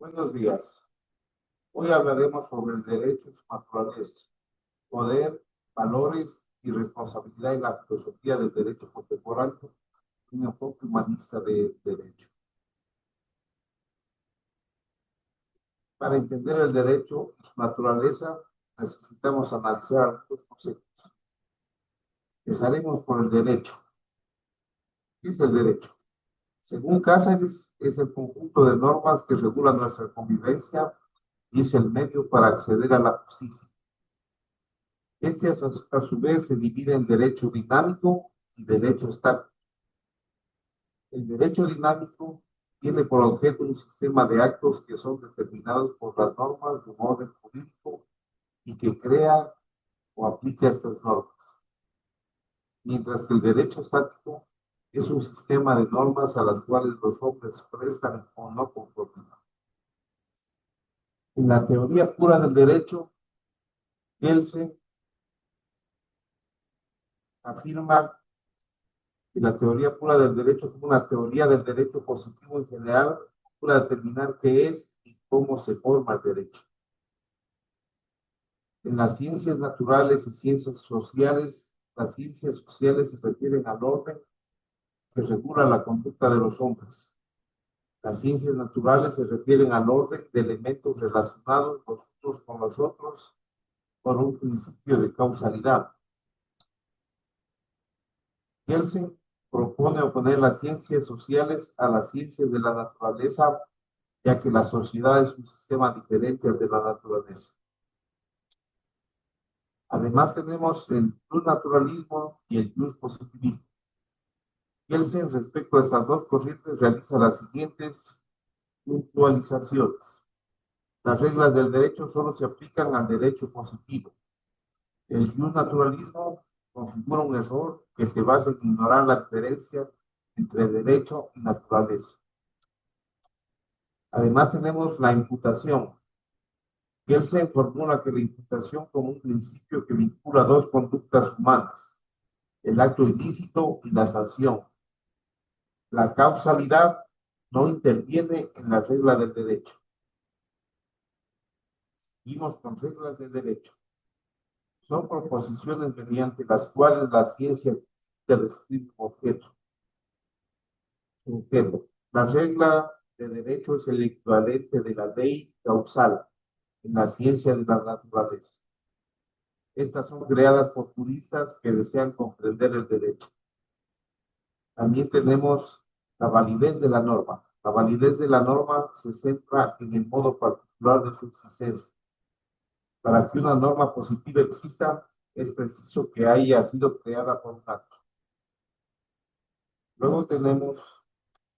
Buenos días. Hoy hablaremos sobre el derecho y su naturaleza, poder, valores y responsabilidad en la filosofía del derecho contemporáneo, un enfoque humanista de derecho. Para entender el derecho y su naturaleza, necesitamos analizar algunos conceptos. Empezaremos por el derecho. ¿Qué es el derecho? Según Cáceres, es el conjunto de normas que regulan nuestra convivencia y es el medio para acceder a la justicia. Este a su vez se divide en derecho dinámico y derecho estático. El derecho dinámico tiene por objeto un sistema de actos que son determinados por las normas de un orden jurídico y que crea o aplica estas normas, mientras que el derecho estático es un sistema de normas a las cuales los hombres prestan o no conformidad. En la teoría pura del derecho, Kelsen afirma que la teoría pura del derecho es una teoría del derecho positivo en general para determinar qué es y cómo se forma el derecho. En las ciencias naturales y ciencias sociales, las ciencias sociales se refieren al orden que regula la conducta de los hombres. Las ciencias naturales se refieren al orden de elementos relacionados los unos con los otros por un principio de causalidad. Kelsen propone oponer las ciencias sociales a las ciencias de la naturaleza, ya que la sociedad es un sistema diferente al de la naturaleza. Además tenemos el naturalismo y el positivismo. Kelsen, respecto a estas dos corrientes, realiza las siguientes puntualizaciones. Las reglas del derecho solo se aplican al derecho positivo. El naturalismo configura un error que se basa en ignorar la diferencia entre derecho y naturaleza. Además tenemos la imputación. Kelsen formula que la imputación como un principio que vincula dos conductas humanas, el acto ilícito y la sanción. La causalidad no interviene en la regla del derecho. Seguimos con reglas de derecho. Son proposiciones mediante las cuales la ciencia describe un objeto. La regla de derecho es el equivalente de la ley causal en la ciencia de la naturaleza. Estas son creadas por juristas que desean comprender el derecho. También tenemos la validez de la norma. La validez de la norma se centra en el modo particular de su existencia. Para que una norma positiva exista, es preciso que haya sido creada por un acto. Luego tenemos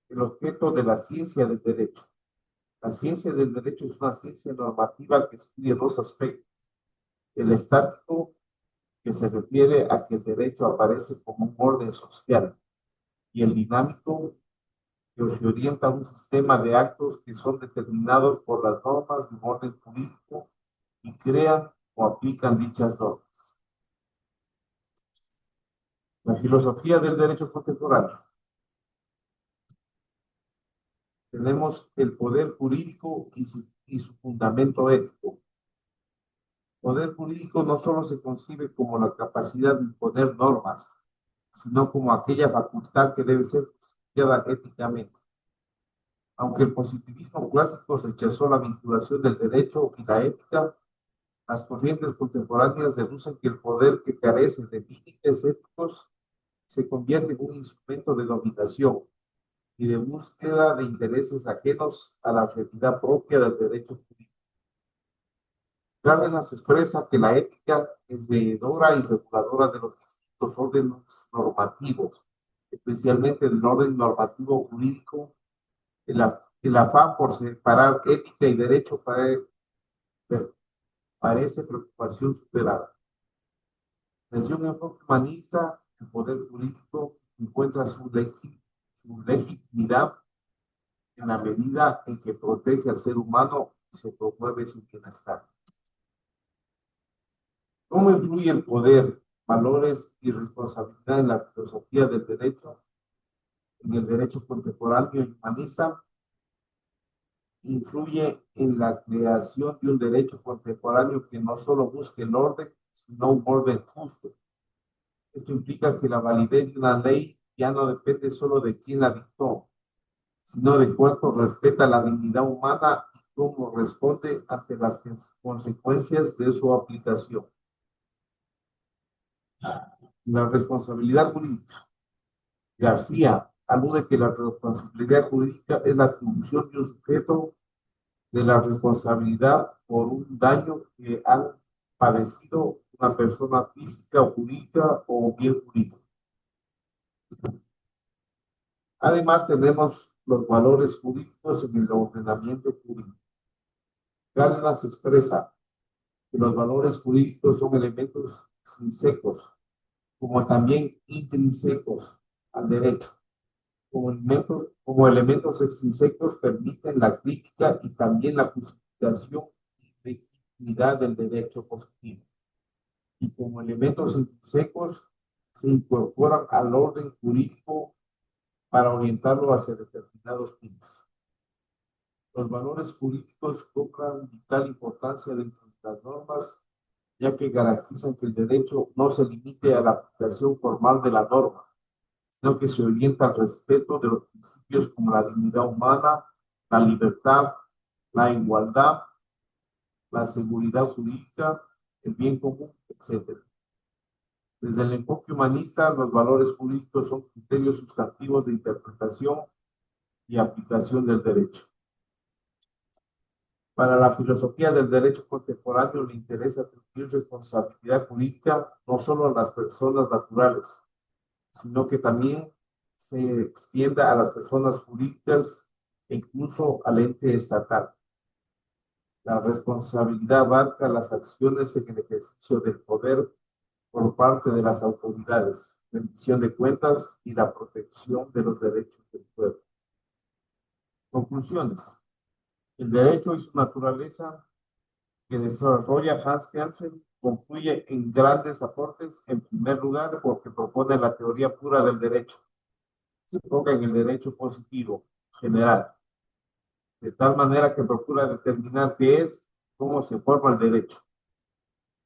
el objeto de la ciencia del derecho. La ciencia del derecho es una ciencia normativa que estudia dos aspectos. El estático, que se refiere a que el derecho aparece como un orden social, y el dinámico, que se orienta a un sistema de actos que son determinados por las normas de un orden jurídico y crean o aplican dichas normas. La filosofía del derecho contemporáneo. Tenemos el poder jurídico y su fundamento ético. Poder jurídico no solo se concibe como la capacidad de imponer normas, sino como aquella facultad que debe ser estudiada éticamente. Aunque el positivismo clásico rechazó la vinculación del derecho y la ética, las corrientes contemporáneas deducen que el poder que carece de límites éticos se convierte en un instrumento de dominación y de búsqueda de intereses ajenos a la realidad propia del derecho jurídico. Cárdenas expresa que la ética es veedora y reguladora de los distintos órdenes normativos, especialmente del orden normativo jurídico. El afán por separar ética y derecho parece preocupación superada. Desde un enfoque humanista, el poder jurídico encuentra su legitimidad en la medida en que protege al ser humano y se promueve su bienestar. ¿Cómo influye el poder, valores y responsabilidad en la filosofía del derecho, en el derecho contemporáneo y humanista? influye en la creación de un derecho contemporáneo que no solo busque el orden, sino un orden justo. Esto implica que la validez de una ley ya no depende solo de quién la dictó, sino de cuánto respeta la dignidad humana y cómo responde ante las consecuencias de su aplicación. La responsabilidad jurídica. García alude que la responsabilidad jurídica es la atribución de un sujeto de la responsabilidad por un daño que han padecido una persona física o jurídica o bien jurídico. Además, tenemos los valores jurídicos en el ordenamiento jurídico. Cárdenas expresa que los valores jurídicos son elementos extrínsecos, como también intrínsecos al derecho. Como elementos extrínsecos permiten la crítica y también la justificación y legitimidad del derecho positivo. Y como elementos intrínsecos se incorporan al orden jurídico para orientarlo hacia determinados fines. Los valores jurídicos cobran vital importancia dentro de las normas, ya que garantizan que el derecho no se limite a la aplicación formal de la norma, sino que se orienta al respeto de los principios como la dignidad humana, la libertad, la igualdad, la seguridad jurídica, el bien común, etc. Desde el enfoque humanista, los valores jurídicos son criterios sustantivos de interpretación y aplicación del derecho. Para la filosofía del derecho contemporáneo le interesa atribuir responsabilidad jurídica no solo a las personas naturales, sino que también se extienda a las personas jurídicas e incluso al ente estatal. La responsabilidad abarca las acciones en el ejercicio del poder por parte de las autoridades, rendición de cuentas y la protección de los derechos del pueblo. Conclusiones. El derecho y su naturaleza que desarrolla Hans Kelsen concluye en grandes aportes, en primer lugar, porque propone la teoría pura del derecho. Se enfoca en el derecho positivo, general, de tal manera que procura determinar qué es, cómo se forma el derecho.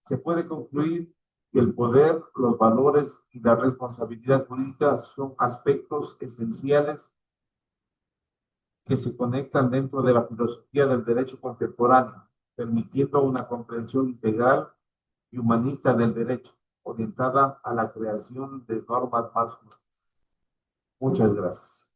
Se puede concluir que el poder, los valores y la responsabilidad jurídica son aspectos esenciales que se conectan dentro de la filosofía del derecho contemporáneo, permitiendo una comprensión integral y humanista del derecho, orientada a la creación de normas más justas. Muchas gracias.